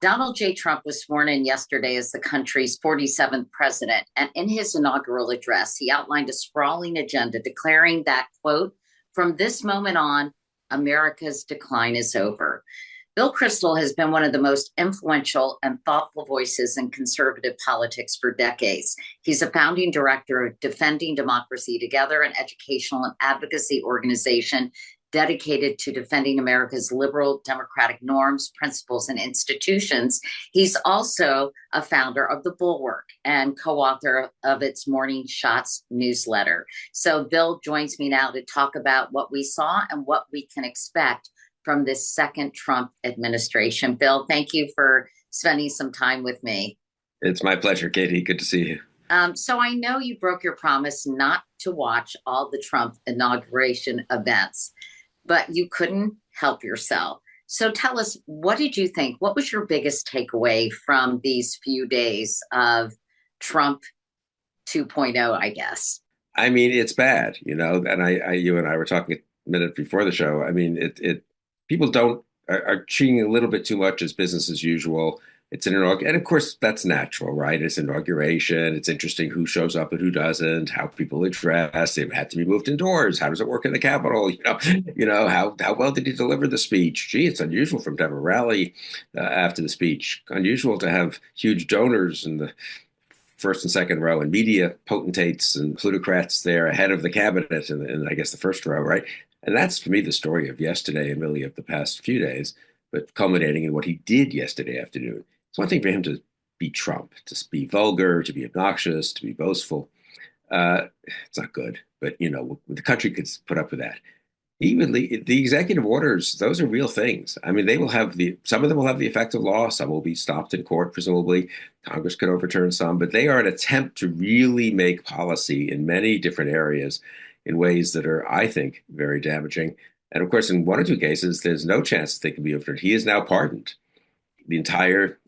Donald J. Trump was sworn in yesterday as the country's 47th president. And in his inaugural address, he outlined a sprawling agenda declaring that, quote, from this moment on, America's decline is over. Bill Kristol has been one of the most influential and thoughtful voices in conservative politics for decades. He's a founding director of Defending Democracy Together, an educational and advocacy organization dedicated to defending America's liberal democratic norms, principles, and institutions. He's also a founder of The Bulwark and co-author of its Morning Shots newsletter. So Bill joins me now to talk about what we saw and what we can expect from this second Trump administration. Bill, thank you for spending some time with me. It's my pleasure, Katie. Good to see you. So I know you broke your promise not to watch all the Trump inauguration events, but you couldn't help yourself. So tell us, what did you think? What was your biggest takeaway from these few days of Trump 2.0, I guess? I mean, it's bad, and you and I were talking a minute before the show. I mean, people are treating it a little bit too much as business as usual. It's an inauguration, and of course that's natural, right? It's inauguration. It's interesting who shows up and who doesn't, how people address. They had to be moved indoors. How does it work in the Capitol? How well did he deliver the speech? Gee, it's unusual for him to have a rally after the speech. Unusual to have huge donors in the first and second row and media potentates and plutocrats there ahead of the cabinet in I guess the first row, right? And that's for me the story of yesterday and really of the past few days, but culminating in what he did yesterday afternoon. It's one thing for him to be Trump, to be vulgar, to be obnoxious, to be boastful. It's not good, but the country could put up with that. Even the executive orders; those are real things. I mean, some of them will have the effect of law. Some will be stopped in court, presumably. Congress could overturn some, but they are an attempt to really make policy in many different areas in ways that are, I think, very damaging. And of course, in one or two cases, there's no chance that they can be overturned. He is now pardoned.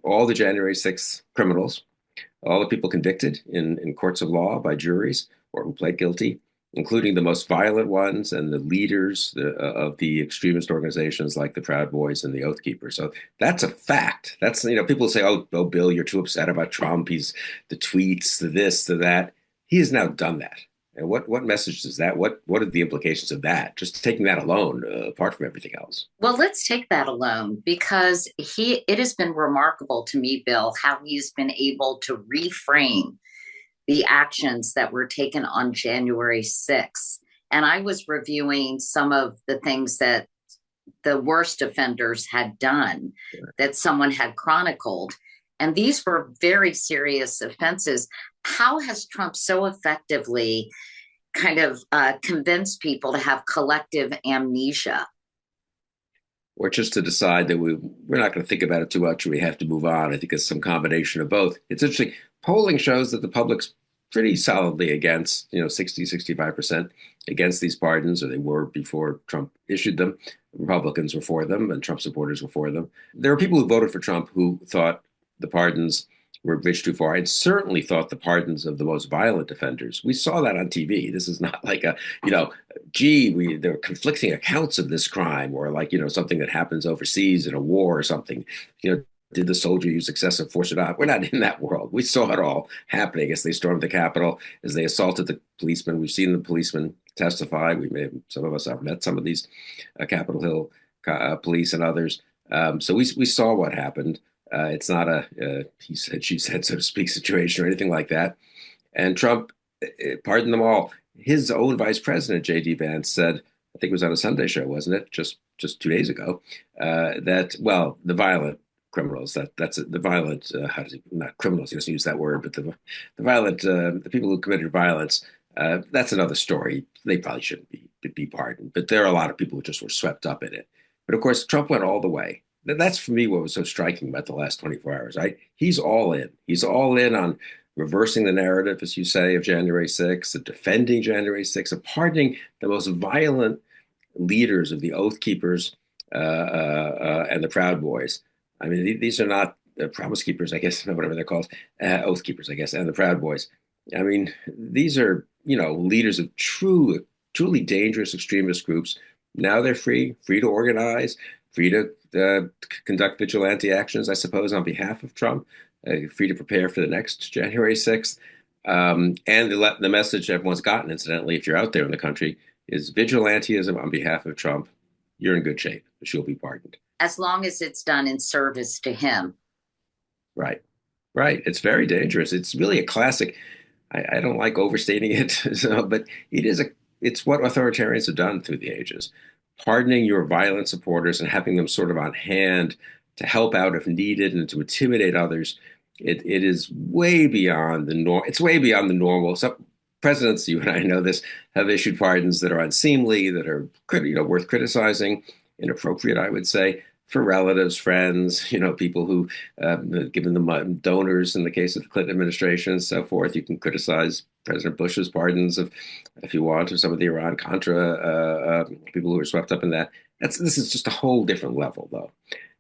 All the January 6th criminals, all the people convicted in courts of law by juries or who pled guilty, including the most violent ones and the leaders of the extremist organizations like the Proud Boys and the Oath Keepers. So that's a fact. That's, people say, oh, Bill, you're too upset about Trump. He's the tweets, the this, the that. He has now done that. And what message does that? What are the implications of that? Just taking that alone, apart from everything else. Well, let's take that alone because it has been remarkable to me, Bill, how he's been able to reframe the actions that were taken on January 6th. And I was reviewing some of the things that the worst offenders had done, that someone had chronicled. And these were very serious offenses. How has Trump so effectively kind of convinced people to have collective amnesia? Or just to decide that we're not going to think about it too much, or we have to move on. I think it's some combination of both. It's interesting. Polling shows that the public's pretty solidly against, 60, 65% against these pardons, or they were before Trump issued them. Republicans were for them, and Trump supporters were for them. There are people who voted for Trump who thought the pardons were bridged too far, and certainly thought the pardons of the most violent offenders. We saw that on TV. This is not like there are conflicting accounts of this crime, or something that happens overseas in a war or something. Did the soldier use excessive force or not? We're not in that world. We saw it all happening as they stormed the Capitol, as they assaulted the policemen. We've seen the policemen testify. Some of us have met some of these Capitol Hill police and others. So we saw what happened. It's not a he said, she said, so to speak situation or anything like that. And Trump pardoned them all. His own vice president, J.D. Vance, said, I think it was on a Sunday show, wasn't it? Just 2 days ago, the violent criminals, the violent, not criminals, he doesn't use that word, but the violent, the people who committed violence, that's another story. They probably shouldn't be pardoned. But there are a lot of people who just were swept up in it. But of course, Trump went all the way. That's for me what was so striking about the last 24 hours, right? He's all in. He's all in on reversing the narrative, as you say, of January 6th, of defending January 6th, of pardoning the most violent leaders of the Oath Keepers and the Proud Boys. I mean, these are not Promise Keepers, I guess, whatever they're called, Oath Keepers, I guess, and the Proud Boys. I mean, these are, leaders of truly dangerous extremist groups. Now they're free to organize, free to conduct vigilante actions, I suppose, on behalf of Trump, free to prepare for the next January 6th. And the message everyone's gotten, incidentally, if you're out there in the country, is vigilantism on behalf of Trump. You're in good shape. She'll be pardoned. As long as it's done in service to him. Right. Right. It's very dangerous. It's really a classic. I don't like overstating it, but it's what authoritarians have done through the ages. Pardoning your violent supporters and having them sort of on hand to help out if needed and to intimidate others. It is way beyond the norm. It's way beyond the normal. Some presidents, you and I know this, have issued pardons that are unseemly, that are worth criticizing, inappropriate, I would say, for relatives, friends, people who given them donors in the case of the Clinton administration and so forth. You can criticize President Bush's pardons if you want, or some of the Iran-Contra people who were swept up in that. This is just a whole different level, though.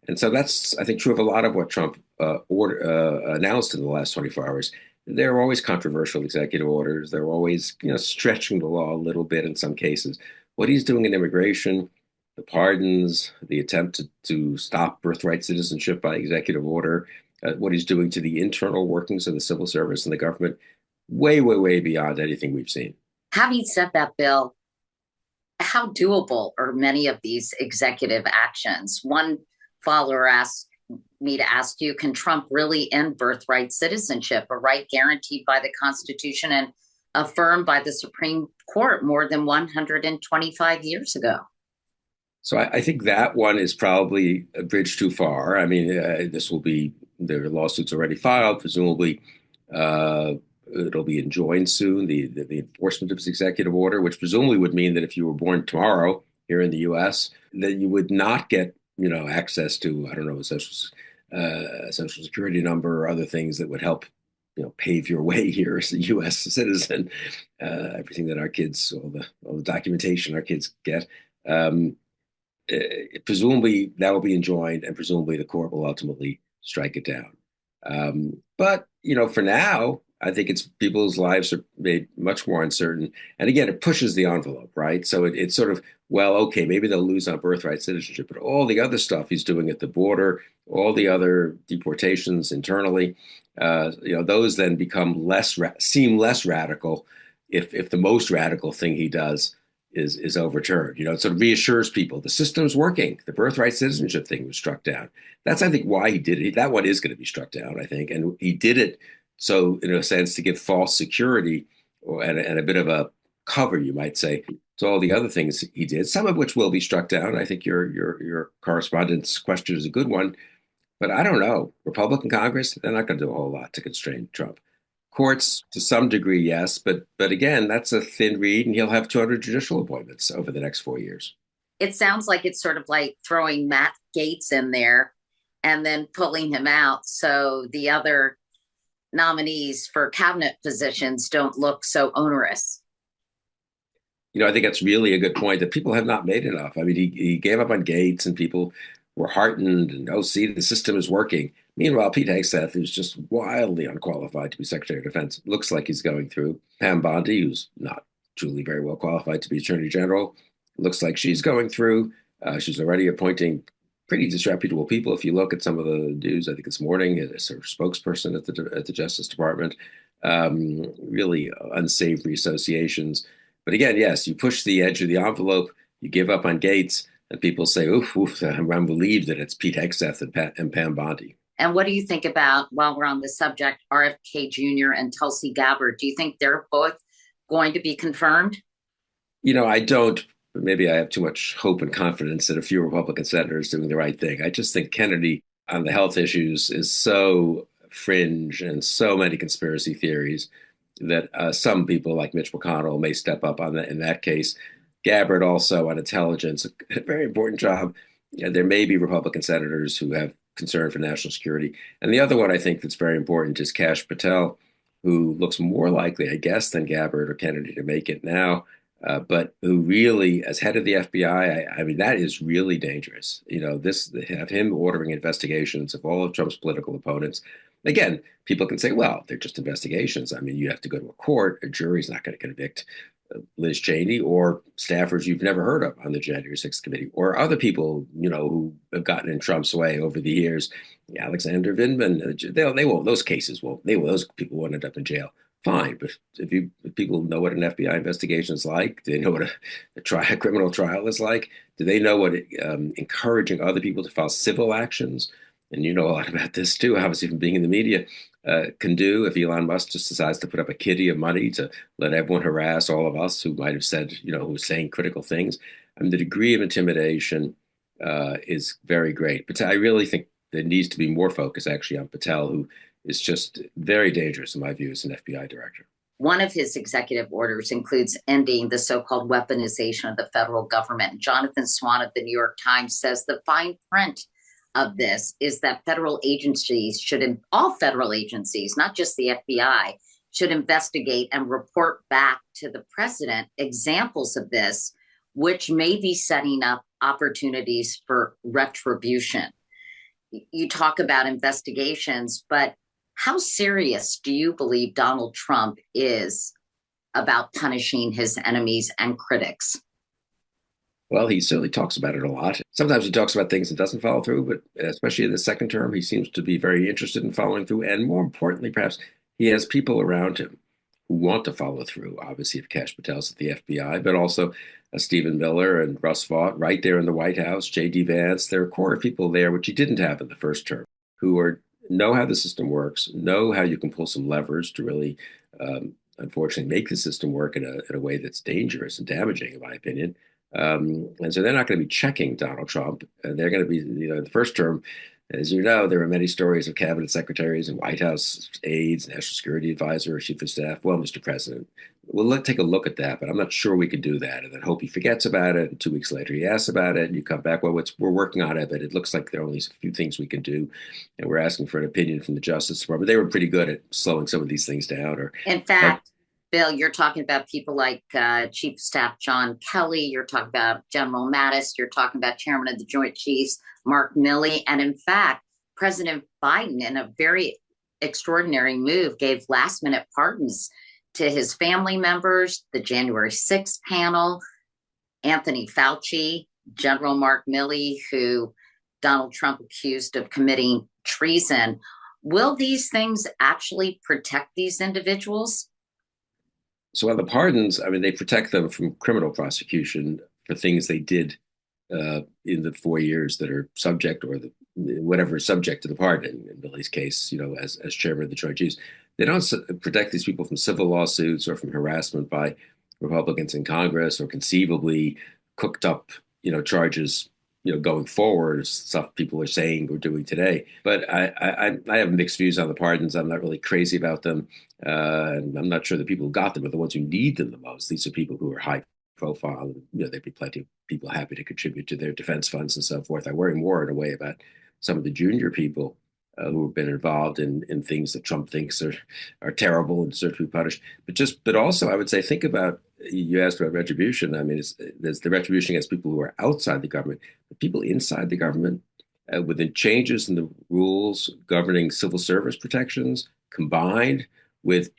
And so that's, I think, true of a lot of what Trump announced in the last 24 hours. There are always controversial executive orders. They're always, stretching the law a little bit in some cases. What he's doing in immigration, the pardons, the attempt to stop birthright citizenship by executive order, what he's doing to the internal workings of the civil service and the government, way, way, way beyond anything we've seen. Having said that, Bill, how doable are many of these executive actions? One follower asked me to ask you, can Trump really end birthright citizenship, a right guaranteed by the Constitution and affirmed by the Supreme Court more than 125 years ago? So I think that one is probably a bridge too far. I mean, there are lawsuits already filed. Presumably, it'll be enjoined soon, the enforcement of this executive order, which presumably would mean that if you were born tomorrow here in the U.S., that you would not get, access to, I don't know, a social security number or other things that would help, pave your way here as a U.S. citizen. Everything that our kids, all the documentation our kids get. Presumably that will be enjoined, and presumably the court will ultimately strike it down. But for now, I think it's people's lives are made much more uncertain. And again, it pushes the envelope, right? So it's sort of, well, okay, maybe they'll lose on birthright citizenship, but all the other stuff he's doing at the border, all the other deportations internally, those then seem less radical if the most radical thing he does is overturned. It sort of reassures people the system's working. The birthright citizenship thing was struck down. That's, I think, why he did it. That one is going to be struck down, I think. And he did it so, in a sense, to give false security and a bit of a cover, you might say, to all the other things he did, some of which will be struck down. I think your correspondent's question is a good one. But I don't know. Republican Congress, they're not going to do a whole lot to constrain Trump. Courts, to some degree, yes. But again, that's a thin reed, and he'll have 200 judicial appointments over the next 4 years. It sounds like it's sort of like throwing Matt Gaetz in there and then pulling him out so the other nominees for cabinet positions don't look so onerous. I think that's really a good point that people have not made enough. I mean, he gave up on Gates and people were heartened and, see, the system is working. Meanwhile, Pete Hegseth, who's just wildly unqualified to be Secretary of Defense, looks like he's going through. Pam Bondi, who's not truly very well qualified to be Attorney General, looks like she's going through. She's already appointing pretty disreputable people. If you look at some of the news, I think this morning, as her spokesperson at the Justice Department, really unsavory associations. But again, yes, you push the edge of the envelope, you give up on Gates, and people say, oof, I'm relieved that it's Pete Hegseth and Pam Bondi. And what do you think about, while we're on the subject, RFK Jr and Tulsi Gabbard? Do you think they're both going to be confirmed? I don't. Maybe I have too much hope and confidence that a few Republican senators doing the right thing. I just think Kennedy on the health issues is so fringe and so many conspiracy theories that some people like Mitch McConnell may step up on that in that case. Gabbard also on intelligence, a very important job. There may be Republican senators who have concern for national security. And the other one I think that's very important is Kash Patel, who looks more likely, I guess, than Gabbard or Kennedy to make it now. But who really, as head of the FBI, I mean, that is really dangerous. Have him ordering investigations of all of Trump's political opponents. Again, people can say, well, they're just investigations. I mean, you have to go to a court. A jury's not going to convict Liz Cheney, or staffers you've never heard of on the January 6th committee, or other people, who have gotten in Trump's way over the years. Alexander Vindman, they won't, those cases won't, those people won't end up in jail. Fine, but if people know what an FBI investigation is like, do they know what a criminal trial is like? Do they know what encouraging other people to file civil actions? And you know a lot about this too, obviously from being in the media, can do if Elon Musk just decides to put up a kitty of money to let everyone harass all of us who might have said, who was saying critical things. I mean, the degree of intimidation is very great. But I really think there needs to be more focus actually on Patel, who is just very dangerous in my view as an FBI director. One of his executive orders includes ending the so-called weaponization of the federal government. Jonathan Swan of the New York Times says the fine print of this is that all federal agencies, not just the FBI, should investigate and report back to the president examples of this, which may be setting up opportunities for retribution. You talk about investigations, but how serious do you believe Donald Trump is about punishing his enemies and critics? Well, he certainly talks about it a lot. Sometimes he talks about things and doesn't follow through, but especially in the second term, he seems to be very interested in following through. And more importantly, perhaps, he has people around him who want to follow through. Obviously, if Kash Patel's at the FBI, but also Stephen Miller and Russ Vought right there in the White House, J.D. Vance. There are a core of people there, which he didn't have in the first term, who know how the system works, know how you can pull some levers to really, unfortunately, make the system work in a way that's dangerous and damaging, in my opinion. And so they're not going to be checking Donald Trump. They're going to be, in the first term, as you know, there were many stories of cabinet secretaries and White House aides, National Security Advisor, Chief of Staff. Well, Mr. President, we'll take a look at that, but I'm not sure we could do that. And then hope he forgets about it. And 2 weeks later, he asks about it, and you come back. Well, we're working on it, but it looks like there are only a few things we can do, and we're asking for an opinion from the Justice Department. They were pretty good at slowing some of these things down. Or in fact, Bill, you're talking about people like Chief of Staff John Kelly. You're talking about General Mattis. You're talking about Chairman of the Joint Chiefs, Mark Milley. And in fact, President Biden, in a very extraordinary move, gave last-minute pardons to his family members, the January 6th panel, Anthony Fauci, General Mark Milley, who Donald Trump accused of committing treason. Will these things actually protect these individuals? So on the pardons, I mean, they protect them from criminal prosecution for things they did in the 4 years that are subject, or whatever is subject to the pardon. In Milley's case, as chairman of the Joint Chiefs, they don't protect these people from civil lawsuits or from harassment by Republicans in Congress, or conceivably cooked up, charges, going forward, stuff people are saying or doing today. But I have mixed views on the pardons. I'm not really crazy about them. And I'm not sure the people who got them are the ones who need them the most. These are people who are high profile. There'd be plenty of people happy to contribute to their defense funds and so forth. I worry more in a way about some of the junior people who have been involved in things that Trump thinks are terrible and deserve to be punished. But also, I would say, think about, you asked about retribution. I mean, there's the retribution against people who are outside the government, but people inside the government, within changes in the rules governing civil service protections, combined with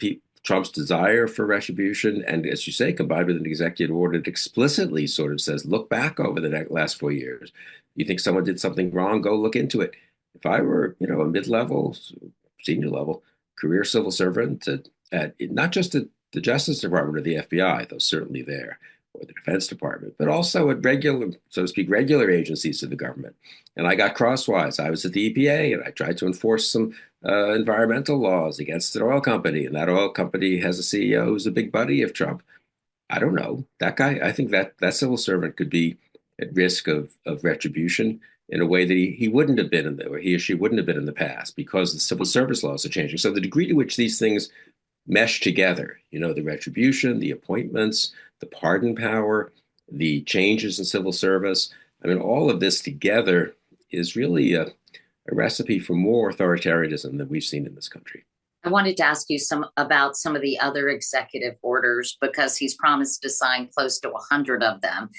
Trump's desire for retribution, and as you say, combined with an executive order that explicitly sort of says, look back over the last 4 years. You think someone did something wrong, go look into it. If I were, a mid-level, senior level career civil servant at not just at the Justice Department or the FBI, though certainly there, or the Defense Department, but also at regular, so to speak, regular agencies of the government. And I got crosswise. I was at the EPA, and I tried to enforce some environmental laws against an oil company, and that oil company has a CEO who's a big buddy of Trump. I don't know. That guy, I think that civil servant could be at risk of retribution in a way that he wouldn't have been or he or she wouldn't have been in the past, because the civil service laws are changing. So the degree to which these things mesh together, the retribution, the appointments, the pardon power, the changes in civil service, I mean, all of this together is really a recipe for more authoritarianism than we've seen in this country. I wanted to ask you about some of the other executive orders, because he's promised to sign close to 100 of them.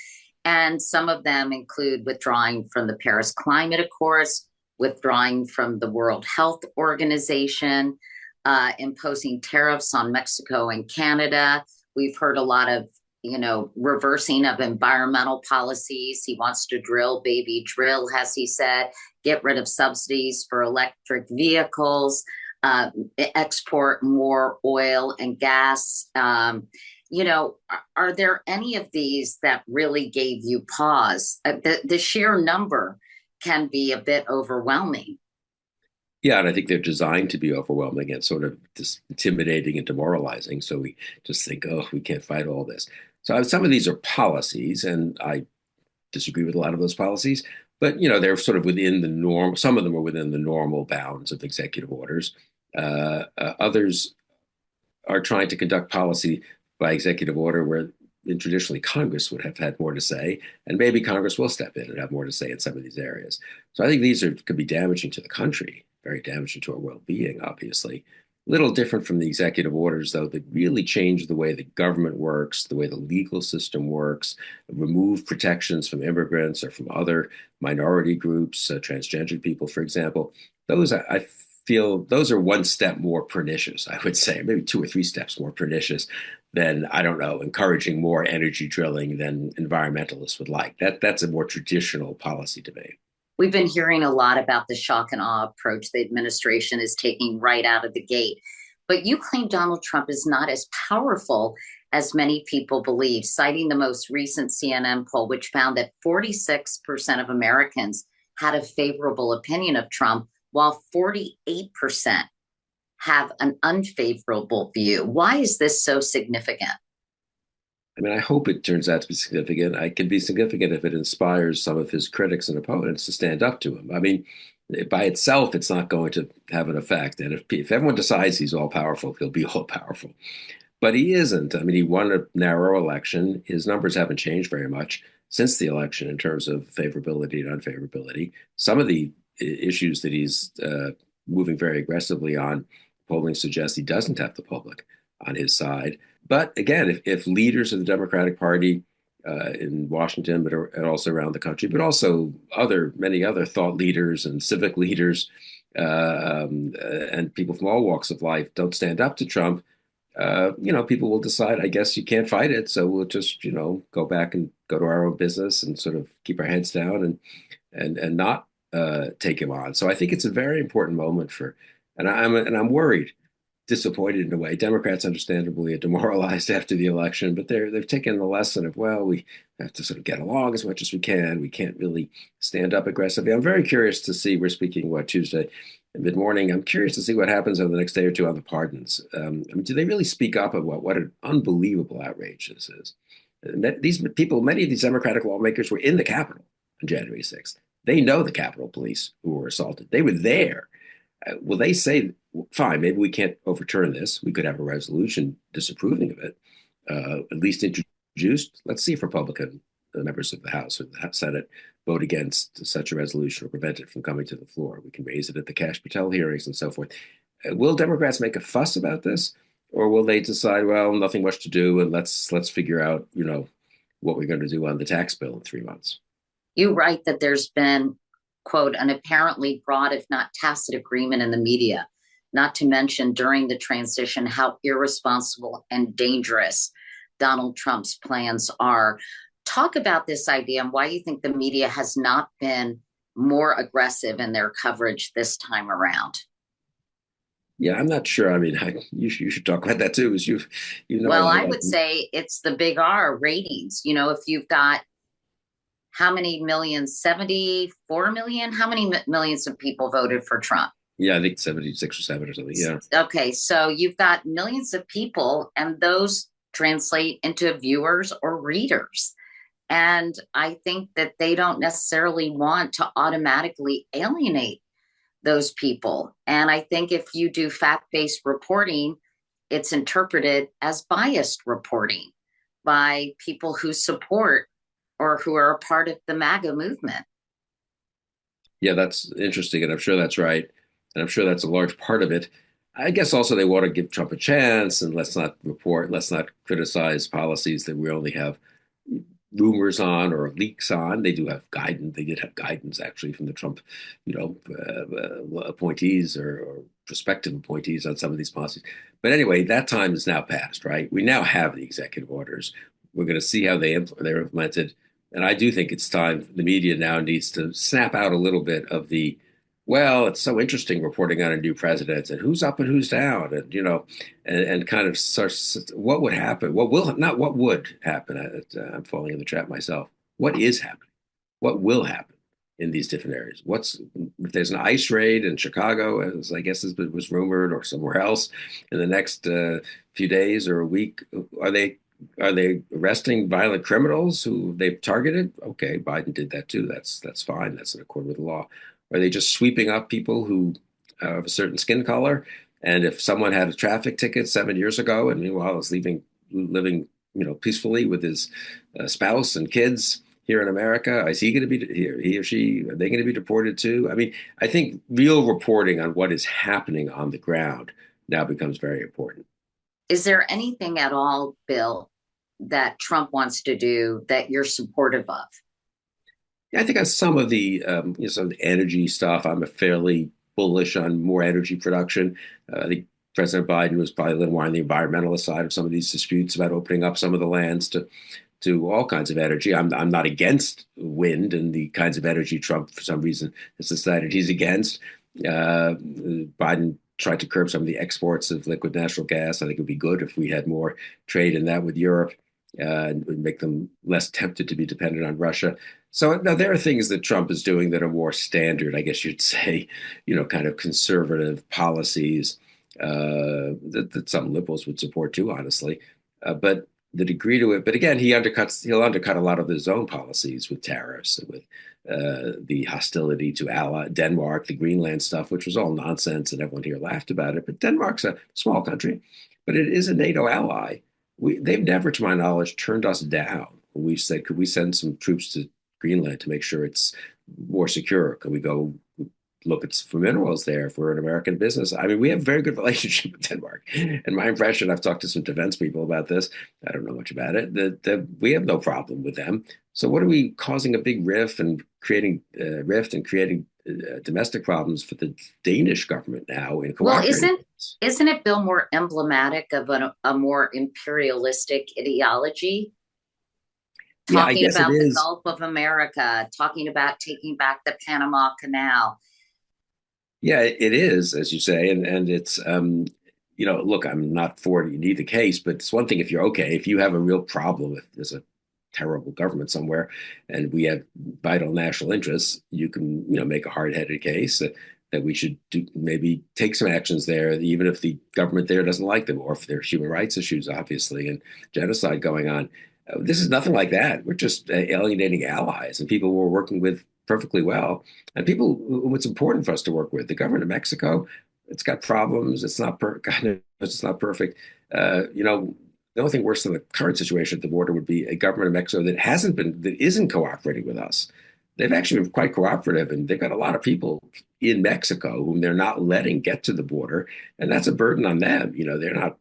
And some of them include withdrawing from the Paris Climate Accords, withdrawing from the World Health Organization, imposing tariffs on Mexico and Canada. We've heard a lot of reversing of environmental policies. He wants to drill, baby, drill, as he said, get rid of subsidies for electric vehicles, export more oil and gas. Are there any of these that really gave you pause? The sheer number can be a bit overwhelming. Yeah, and I think they're designed to be overwhelming and sort of intimidating and demoralizing. So we just think, oh, we can't fight all this. So some of these are policies, and I disagree with a lot of those policies. But they're sort of within the norm. Some of them are within the normal bounds of executive orders. Others are trying to conduct policy by executive order where traditionally Congress would have had more to say, and maybe Congress will step in and have more to say in some of these areas. So I think these could be damaging to the country, very damaging to our well-being, obviously. Little different from the executive orders, though, that really change the way the government works, the way the legal system works, remove protections from immigrants or from other minority groups, transgender people, for example. Those, I feel, those are one step more pernicious, I would say, maybe two or three steps more pernicious than, I don't know, encouraging more energy drilling than environmentalists would like. That's a more traditional policy debate. We've been hearing a lot about the shock and awe approach the administration is taking right out of the gate. But you claim Donald Trump is not as powerful as many people believe, citing the most recent CNN poll, which found that 46% of Americans had a favorable opinion of Trump, while 48% have an unfavorable view. Why is this so significant? I mean, I hope it turns out to be significant. It can be significant if it inspires some of his critics and opponents to stand up to him. I mean, by itself, it's not going to have an effect. And if everyone decides he's all powerful, he'll be all powerful. But he isn't. I mean, he won a narrow election. His numbers haven't changed very much since the election in terms of favorability and unfavorability. Some of the issues that he's moving very aggressively on, polling suggests he doesn't have the public on his side. But again, if leaders of the Democratic Party in Washington, and also around the country, but also many other thought leaders and civic leaders and people from all walks of life don't stand up to Trump, people will decide, I guess you can't fight it, so we'll just go back and go to our own business and sort of keep our heads down and not take him on. So I think it's a very important moment and I'm worried, disappointed in a way. Democrats understandably are demoralized after the election, but they've taken the lesson of, well, we have to sort of get along as much as we can. We can't really stand up aggressively. I'm very curious to see, we're speaking, Tuesday mid-morning. I'm curious to see what happens over the next day or two on the pardons. Do they really speak up about what an unbelievable outrage this is? These people, many of these Democratic lawmakers were in the Capitol on January 6th. They know the Capitol Police who were assaulted. They were there. Will they say, fine, maybe we can't overturn this. We could have a resolution disapproving of it, at least introduced. Let's see if Republican members of the House or the Senate vote against such a resolution or prevent it from coming to the floor. We can raise it at the Cash Patel hearings and so forth. Will Democrats make a fuss about this, or will they decide, well, nothing much to do, and let's figure out, what we're going to do on the tax bill in 3 months? You write that there's been, quote, an apparently broad, if not tacit, agreement in the media, not to mention during the transition how irresponsible and dangerous Donald Trump's plans are. Talk about this idea and why you think the media has not been more aggressive in their coverage this time around. Yeah, I'm not sure. I mean, you should talk about that too, as Well, I would say it's the big R, ratings. If you've got how many millions, 74 million? How many millions of people voted for Trump? Yeah, I think 76 or 7 or something. Yeah. Okay, so you've got millions of people, and those translate into viewers or readers. And I think that they don't necessarily want to automatically alienate those people. And I think if you do fact-based reporting, it's interpreted as biased reporting by people who support or who are a part of the MAGA movement. Yeah, that's interesting. And I'm sure that's right. And I'm sure that's a large part of it. I guess also they want to give Trump a chance, and let's not criticize policies that we only have rumors on or leaks on. They do have guidance. They did have guidance actually from the Trump, appointees or prospective appointees on some of these policies. But anyway, that time is now past, right? We now have the executive orders. We're going to see how they're implemented. And I do think it's time. The media now needs to snap out a little bit of the, well, it's so interesting reporting on a new president and who's up and who's down, and and kind of starts what would happen, what will not what would happen. I'm falling in the trap myself. What is happening? What will happen in these different areas? What's if there's an ICE raid in Chicago, as I guess was rumored, or somewhere else in the next few days or a week? Are they arresting violent criminals who they've targeted? Okay, Biden did that too. That's fine. That's in accord with the law. Are they just sweeping up people who of a certain skin color? And if someone had a traffic ticket 7 years ago, and meanwhile is living peacefully with his spouse and kids here in America, is he going to be here? He or she, are they going to be deported too? I mean, I think real reporting on what is happening on the ground now becomes very important. Is there anything at all, Bill, that Trump wants to do that you're supportive of? Yeah, I think on some of the energy stuff, I'm a fairly bullish on more energy production. I think President Biden was probably a little more on the environmentalist side of some of these disputes about opening up some of the lands to all kinds of energy. I'm not against wind and the kinds of energy Trump, for some reason, has decided he's against. Biden tried to curb some of the exports of liquid natural gas. I think it would be good if we had more trade in that with Europe, and would make them less tempted to be dependent on Russia. So now there are things that Trump is doing that are more standard, I guess you'd say, kind of conservative policies that some liberals would support too, honestly. But the degree to it, but again, he'll undercut a lot of his own policies with tariffs and with the hostility to Denmark, the Greenland stuff, which was all nonsense, and everyone here laughed about it. But Denmark's a small country, but it is a NATO ally. They've never, to my knowledge, turned us down when we said, could we send some troops to Greenland to make sure it's more secure? Could we go look at for minerals there if we're an American business? I mean, we have a very good relationship with Denmark. And my impression, I've talked to some defense people about this, I don't know much about it, that we have no problem with them. So what are we causing a big rift and creating domestic problems for the Danish government now in Well, cooperating? isn't it, Bill, more emblematic of a more imperialistic ideology? Yeah, I Talking guess it about the is. Gulf of America, talking about taking back the Panama Canal. Yeah, it is, as you say, and it's look, I'm not for it. You need the case, but it's one thing if you're okay. If you have a real problem, if there's a terrible government somewhere, and we have vital national interests, you can make a hard-headed case that we should maybe take some actions there, even if the government there doesn't like them, or if there's human rights issues, obviously, and genocide going on. This is nothing like that. We're just alienating allies and people we're working with perfectly well, and people who it's important for us to work with. The government of Mexico, it's got problems. It's not it's not perfect. The only thing worse than the current situation at the border would be a government of Mexico that isn't cooperating with us. They've actually been quite cooperative, and they've got a lot of people in Mexico whom they're not letting get to the border, and that's a burden on them. They're not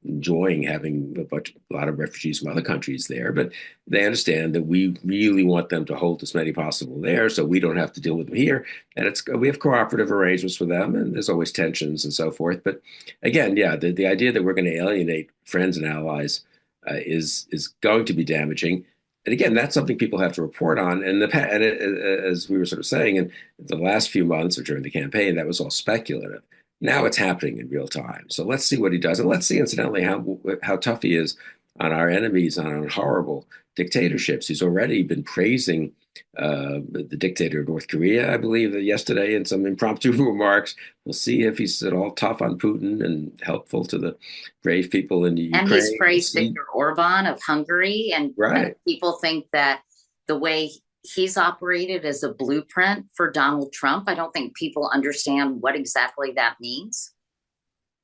enjoying having a lot of refugees from other countries there, but they understand that we really want them to hold as many possible there, so we don't have to deal with them here. And we have cooperative arrangements with them, and there's always tensions and so forth. But again, yeah, the idea that we're going to alienate friends and allies is going to be damaging. And again, that's something people have to report on. As we were sort of saying, in the last few months or during the campaign, that was all speculative. Now it's happening in real time. So let's see what he does. And let's see, incidentally, how tough he is on our enemies, on our horrible dictatorships. He's already been praising the dictator of North Korea, I believe, yesterday in some impromptu remarks. We'll see if he's at all tough on Putin and helpful to the brave people in And he's Ukraine. praised Viktor Orban of Hungary. And Right. people think that the way he's operated as a blueprint for Donald Trump. I don't think people understand what exactly that means.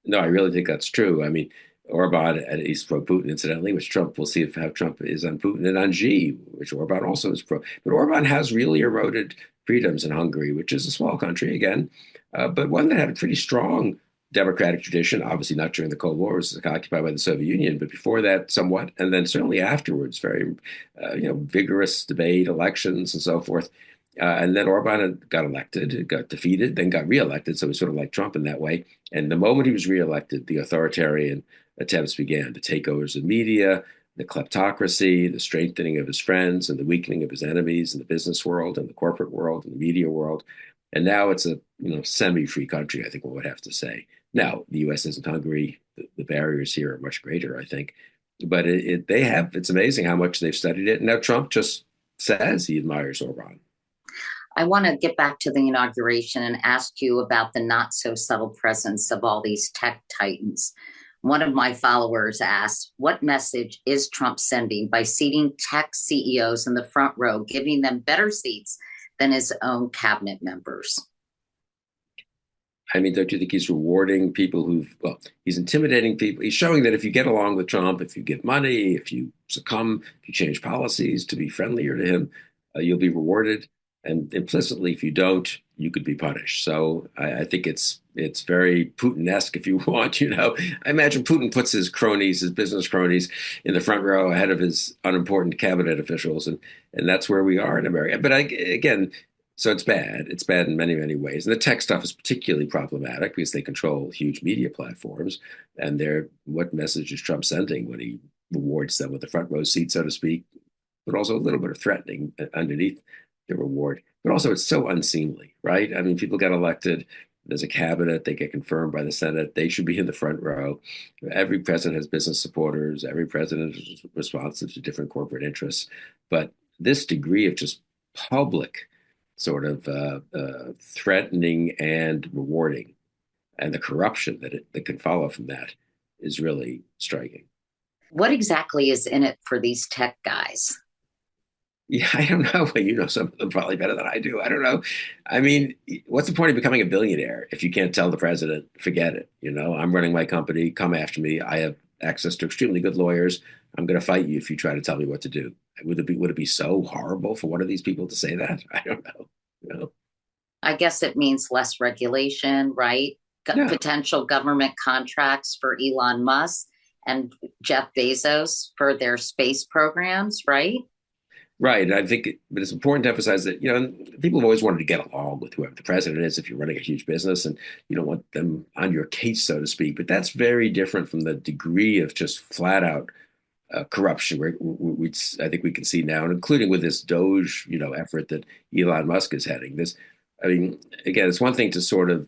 No, I really think that's true. I mean, Orban, he's pro-Putin, incidentally, which Trump, we'll see how Trump is on Putin, and on Xi, which Orban also is pro. But Orban has really eroded freedoms in Hungary, which is a small country, again, but one that had a pretty strong democratic tradition, obviously not during the Cold War, it was occupied by the Soviet Union, but before that, somewhat, and then certainly afterwards, very, vigorous debate, elections, and so forth. And then Orban got elected, got defeated, then got reelected. So he's sort of like Trump in that way. And the moment he was reelected, the authoritarian attempts began, the takeovers of media, the kleptocracy, the strengthening of his friends and the weakening of his enemies in the business world and the corporate world and the media world. And now it's a semi-free country, I think one would have to say. Now, the U.S. isn't Hungary. The barriers here are much greater, I think. But it's amazing how much they've studied it. And now Trump just says he admires Orban. I want to get back to the inauguration and ask you about the not so subtle presence of all these tech titans. One of my followers asked, what message is Trump sending by seating tech CEOs in the front row, giving them better seats than his own cabinet members? I mean, don't you think he's rewarding people he's intimidating people. He's showing that if you get along with Trump, if you give money, if you succumb, if you change policies to be friendlier to him, you'll be rewarded. And implicitly, if you don't, you could be punished. So I think it's very Putin-esque, if you want. I imagine Putin puts his cronies, his business cronies, in the front row ahead of his unimportant cabinet officials, and that's where we are in America. But again, so it's bad. It's bad in many, many ways. And the tech stuff is particularly problematic because they control huge media platforms. And what message is Trump sending when he rewards them with the front row seat, so to speak, but also a little bit of threatening underneath the reward. But also it's so unseemly, right? I mean, people get elected, there's a cabinet, they get confirmed by the Senate, they should be in the front row. Every president has business supporters, every president is responsive to different corporate interests. But this degree of just public sort of threatening and rewarding, and the corruption that can follow from that is really striking. What exactly is in it for these tech guys? Yeah, I don't know. You know some of them probably better than I do. I don't know. I mean, what's the point of becoming a billionaire if you can't tell the president, forget it? I'm running my company, come after me. I have access to extremely good lawyers. I'm going to fight you if you try to tell me what to do. Would it be so horrible for one of these people to say that? I don't know. I guess it means less regulation, right? Yeah. Potential government contracts for Elon Musk and Jeff Bezos for their space programs, right? Right. I think, but it's important to emphasize that, people have always wanted to get along with whoever the president is if you're running a huge business and you don't want them on your case, so to speak. But that's very different from the degree of just flat out corruption I think we can see now, and including with this Doge, effort that Elon Musk is heading. I mean, again, it's one thing to sort of,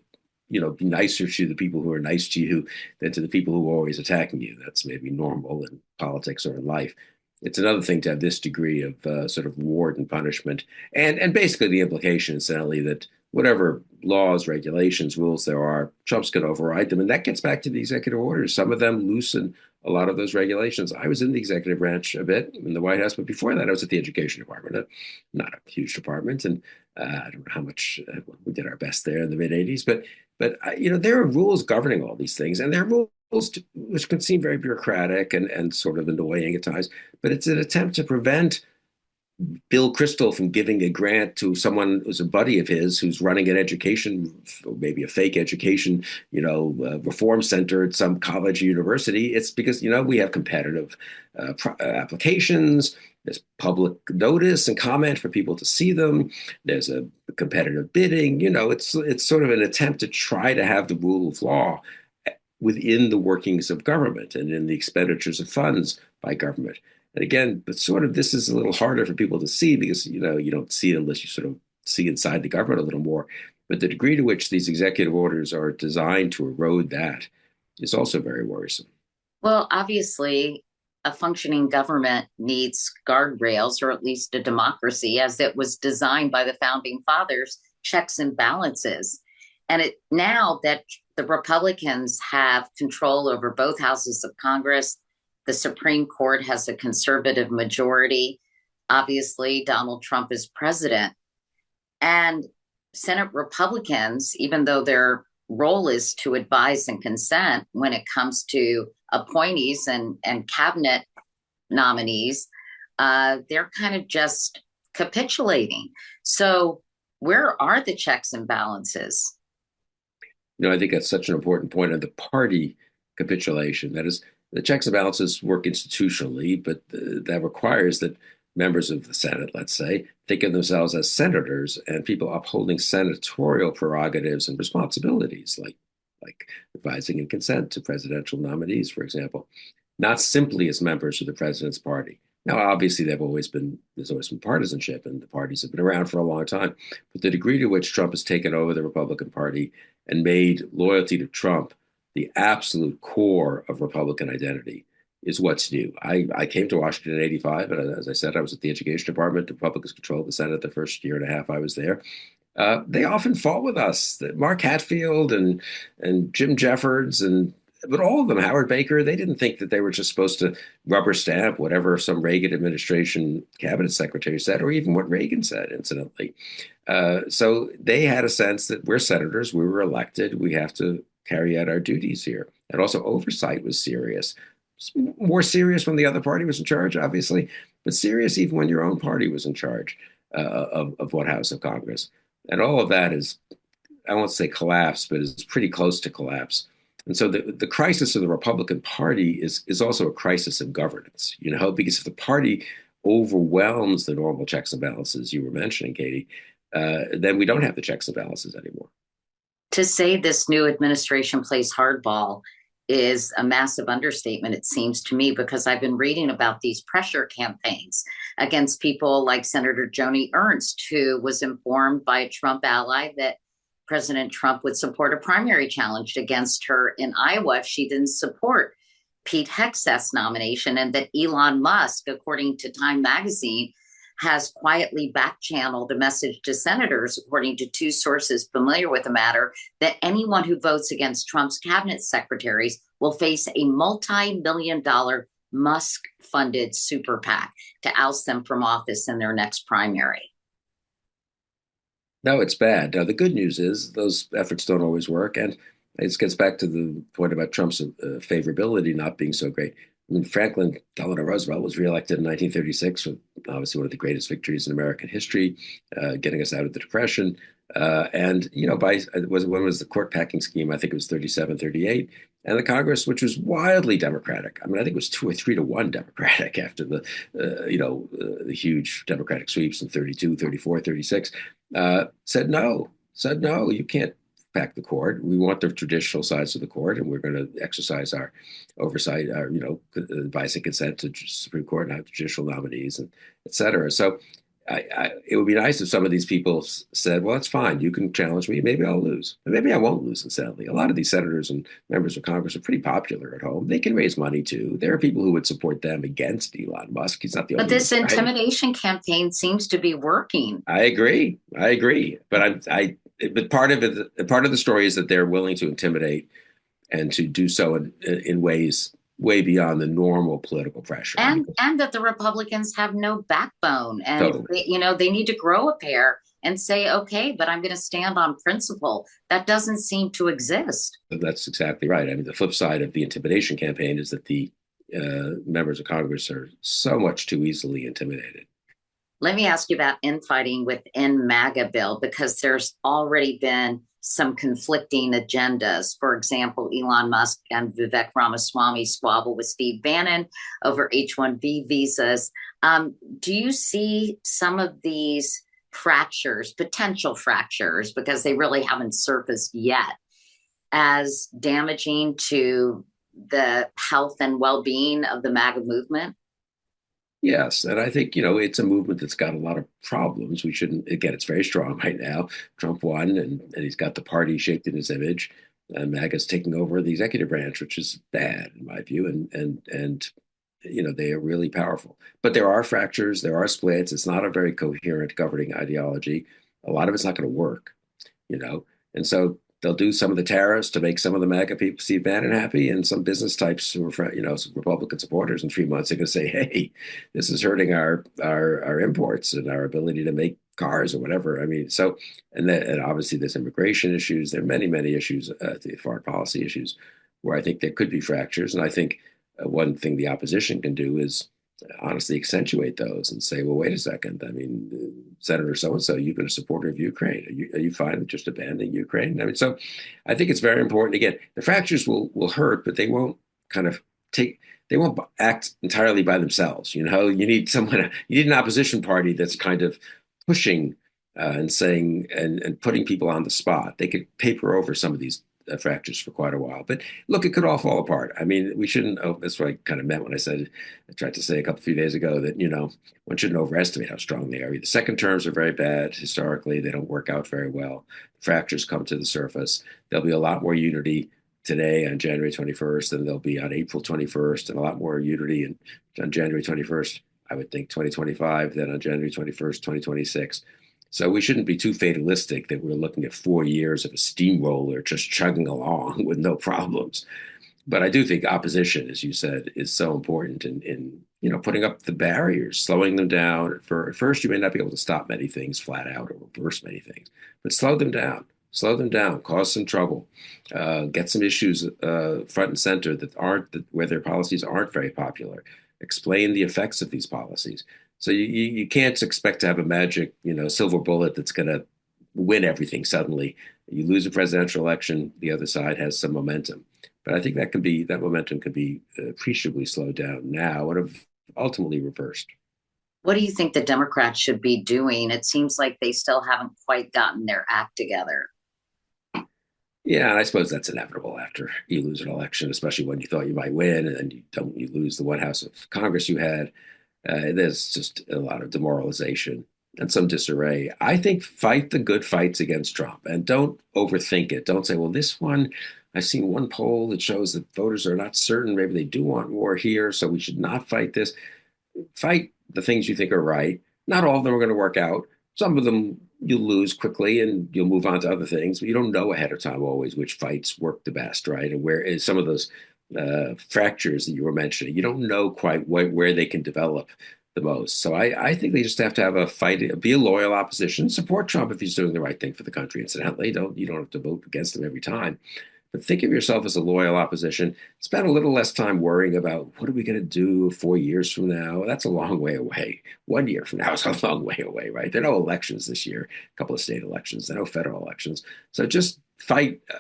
be nicer to the people who are nice to you than to the people who are always attacking you. That's maybe normal in politics or in life. It's another thing to have this degree of sort of reward and punishment, and basically the implication, incidentally, that whatever laws, regulations, rules there are, Trump's going to override them, and that gets back to the executive orders. Some of them loosen a lot of those regulations. I was in the executive branch a bit in the White House, but before that, I was at the Education Department, not a huge department, and I don't know how much we did our best there in the mid '80s, but there are rules governing all these things, and there are rules which can seem very bureaucratic and sort of annoying at times, but it's an attempt to prevent Bill Kristol from giving a grant to someone who's a buddy of his who's running an education, maybe a fake education, reform center at some college or university. It's because, we have competitive applications. There's public notice and comment for people to see them. There's a competitive bidding. It's sort of an attempt to try to have the rule of law within the workings of government and in the expenditures of funds by government. And again, but sort of this is a little harder for people to see because, you don't see it unless you sort of see inside the government a little more. But the degree to which these executive orders are designed to erode that is also very worrisome. Well, obviously, a functioning government needs guardrails, or at least a democracy, as it was designed by the founding fathers, checks and balances. And now that the Republicans have control over both houses of Congress, the Supreme Court has a conservative majority. Obviously, Donald Trump is president. And Senate Republicans, even though their role is to advise and consent when it comes to appointees and cabinet nominees, they're kind of just capitulating. So where are the checks and balances? I think that's such an important point on the party capitulation. That is, the checks and balances work institutionally, but that requires that members of the Senate, let's say, think of themselves as senators and people upholding senatorial prerogatives and responsibilities, like advising and consent to presidential nominees, for example. not simply as members of the president's party. Now, obviously, there's always been partisanship, and the parties have been around for a long time. But the degree to which Trump has taken over the Republican Party and made loyalty to Trump the absolute core of Republican identity is what's new. I came to Washington in '85, and as I said, I was at the Education Department. The Republicans controlled the Senate the first year and a half I was there. They often fought with us. Mark Hatfield and Jim Jeffords but all of them, Howard Baker, they didn't think that they were just supposed to rubber stamp whatever some Reagan administration cabinet secretary said, or even what Reagan said, incidentally. So they had a sense that we're senators, we were elected, we have to carry out our duties here. And also oversight was serious. More serious when the other party was in charge, obviously, but serious even when your own party was in charge of what House of Congress. And all of that is, I won't say collapse, but is pretty close to collapse. And so the crisis of the Republican Party is also a crisis of governance, because if the party overwhelms the normal checks and balances you were mentioning, Katie, then we don't have the checks and balances anymore. To say this new administration plays hardball is a massive understatement, it seems to me, because I've been reading about these pressure campaigns against people like Senator Joni Ernst, who was informed by a Trump ally that President Trump would support a primary challenge against her in Iowa if she didn't support Pete Hegseth's nomination, and that Elon Musk, according to Time magazine, has quietly back-channeled a message to senators, according to two sources familiar with the matter, that anyone who votes against Trump's cabinet secretaries will face a multi-million-dollar Musk-funded super PAC to oust them from office in their next primary. No, it's bad. Now, the good news is those efforts don't always work. And it gets back to the point about Trump's favorability not being so great. I mean, Franklin Delano Roosevelt was reelected in 1936 with obviously one of the greatest victories in American history, getting us out of the Depression. And, when was the court packing scheme? I think it was 37, 38. And the Congress, which was wildly Democratic. I mean, I think it was 2 or 3 to 1 Democratic after the huge Democratic sweeps in 32, 34, 36, said no, you can't pack the court. We want the traditional sides of the court, and we're going to exercise our oversight, our, advice and consent to Supreme Court and have judicial nominees, and et cetera. So it would be nice if some of these people said, well, it's fine. You can challenge me. Maybe I'll lose. And maybe I won't lose, incidentally. A lot of these senators and members of Congress are pretty popular at home. They can raise money, too. There are people who would support them against Elon Musk. He's not the only one. But this intimidation campaign seems to be working. I agree. But but part of the story is that they're willing to intimidate and to do so in ways way beyond the normal political pressure. And that the Republicans have no backbone, and totally. they need to grow a pair and say, okay, but I'm going to stand on principle. That doesn't seem to exist. That's exactly right. I mean, the flip side of the intimidation campaign is that the members of Congress are so much too easily intimidated. Let me ask you about infighting within MAGA, Bill, because there's already been some conflicting agendas. For example, Elon Musk and Vivek Ramaswamy squabble with Steve Bannon over H-1B visas. Do you see some of these potential fractures, because they really haven't surfaced yet, as damaging to the health and well-being of the MAGA movement? Yes, and I think, it's a movement that's got a lot of problems. We shouldn't, again, it's very strong right now. Trump won, and he's got the party shaped in his image. MAGA's taking over the executive branch, which is bad in my view, and they are really powerful. But there are fractures, there are splits. It's not a very coherent governing ideology. A lot of it's not going to work, and so they'll do some of the tariffs to make some of the MAGA people, Steve Bannon, happy, and some business types who are, Republican supporters in 3 months are going to say, "Hey, this is hurting our imports and our ability to make cars or whatever." I mean, so and obviously there's immigration issues. There are many issues, foreign policy issues, where I think there could be fractures. And I think one thing the opposition can do is honestly accentuate those and say, well, wait a second. I mean, Senator so-and-so, you've been a supporter of Ukraine. Are you fine with just abandoning Ukraine? I mean, so I think it's very important. Again, the fractures will hurt, but they won't they won't act entirely by themselves. You need you need an opposition party that's kind of pushing and saying and putting people on the spot. They could paper over some of these fractures for quite a while. But look, it could all fall apart. I mean, we shouldn't. Oh, that's what I kind of meant when I tried to say a few days ago that one shouldn't overestimate how strong they are. The second terms are very bad historically; they don't work out very well. Fractures come to the surface. There'll be a lot more unity today on January 21st than there'll be on April 21st, and a lot more unity on January 21st, I would think, 2025 than on January 21st, 2026. So we shouldn't be too fatalistic that we're looking at 4 years of a steamroller just chugging along with no problems. But I do think opposition, as you said, is so important in putting up the barriers, slowing them down. At first, you may not be able to stop many things flat out or reverse many things, but slow them down. Slow them down, cause some trouble, get some issues front and center where their policies aren't very popular. Explain the effects of these policies. So you can't expect to have a magic, silver bullet that's going to win everything suddenly. You lose a presidential election, the other side has some momentum. But I think that momentum can be appreciably slowed down now and have ultimately reversed. What do you think the Democrats should be doing? It seems like they still haven't quite gotten their act together. Yeah, and I suppose that's inevitable after you lose an election, especially when you thought you might win, and then you lose the one house of Congress you had. There's just a lot of demoralization and some disarray. I think fight the good fights against Trump and don't overthink it. Don't say, well, this one, I've seen one poll that shows that voters are not certain. Maybe they do want more here, so we should not fight this. Fight the things you think are right. Not all of them are going to work out. Some of them you'll lose quickly and you'll move on to other things, but you don't know ahead of time always which fights work the best, right? And where is some of those fractures that you were mentioning, you don't know quite where they can develop the most. So I think they just have to have a fight, be a loyal opposition, support Trump if he's doing the right thing for the country. Incidentally, you don't have to vote against him every time. But think of yourself as a loyal opposition. Spend a little less time worrying about what are we going to do 4 years from now. That's a long way away. 1 year from now is a long way away, right? There are no elections this year, a couple of state elections, there are no federal elections. So just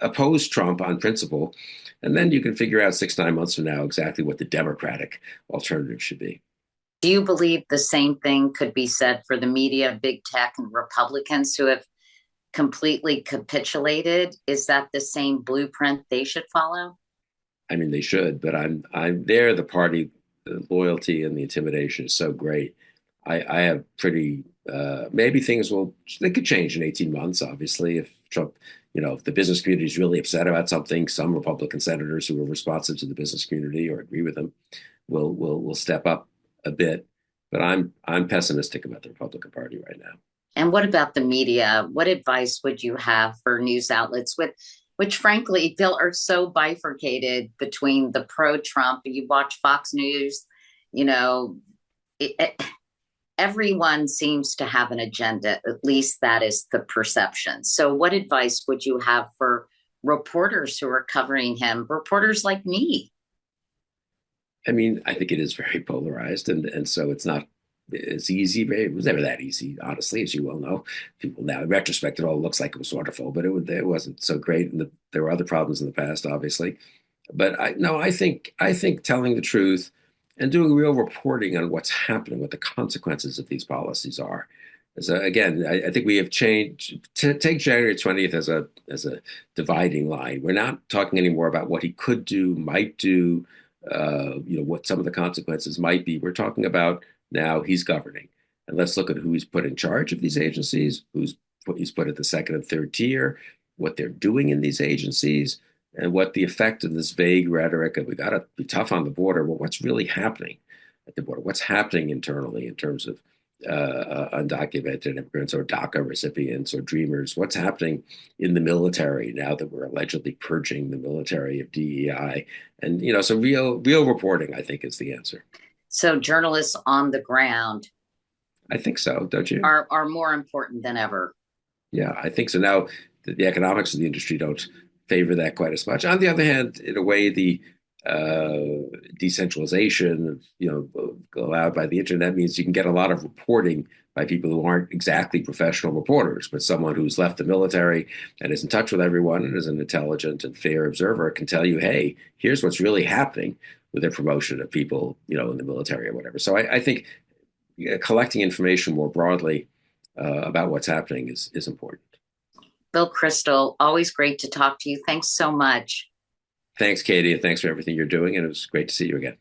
oppose Trump on principle, and then you can figure out 6, 9 months from now exactly what the Democratic alternative should be. Do you believe the same thing could be said for the media, big tech, and Republicans who have completely capitulated? Is that the same blueprint they should follow? I mean, they should, but I'm there. The party, the loyalty and the intimidation is so great. I have pretty maybe they could change in 18 months. Obviously, if Trump, if the business community is really upset about something, some Republican senators who are responsive to the business community or agree with them will step up a bit. But I'm pessimistic about the Republican Party right now. And what about the media? What advice would you have for news outlets which frankly, Bill, are so bifurcated between the pro-Trump, you watch Fox News, everyone seems to have an agenda. At least that is the perception. So what advice would you have for reporters who are covering him, reporters like me? I mean, I think it is very polarized, and so it's not as easy. It was never that easy, honestly, as you well know. People now, in retrospect, it all looks like it was wonderful, but it wasn't so great, and there were other problems in the past, obviously. But I think telling the truth and doing real reporting on what's happening, what the consequences of these policies are. So again, I think we have changed. To take January 20th as a dividing line, we're not talking anymore about what he could do, might do, what some of the consequences might be. We're talking about now he's governing. And let's look at who he's put in charge of these agencies, he's put at the second and third tier, what they're doing in these agencies, and what the effect of this vague rhetoric of we got to be tough on the border. Well, what's really happening at the border? What's happening internally in terms of undocumented immigrants or DACA recipients or dreamers? What's happening in the military now that we're allegedly purging the military of DEI? And, so real reporting, I think, is the answer. So journalists on the ground, I think so, don't you? Are more important than ever. Yeah, I think so. Now, the economics of the industry don't favor that quite as much. On the other hand, in a way, the decentralization, allowed by the internet means you can get a lot of reporting by people who aren't exactly professional reporters, but someone who's left the military and is in touch with everyone and is an intelligent and fair observer can tell you, hey, here's what's really happening with the promotion of people, in the military or whatever. So I think collecting information more broadly about what's happening is important. Bill Kristol, always great to talk to you. Thanks so much. Thanks, Katie, and thanks for everything you're doing. And it was great to see you again.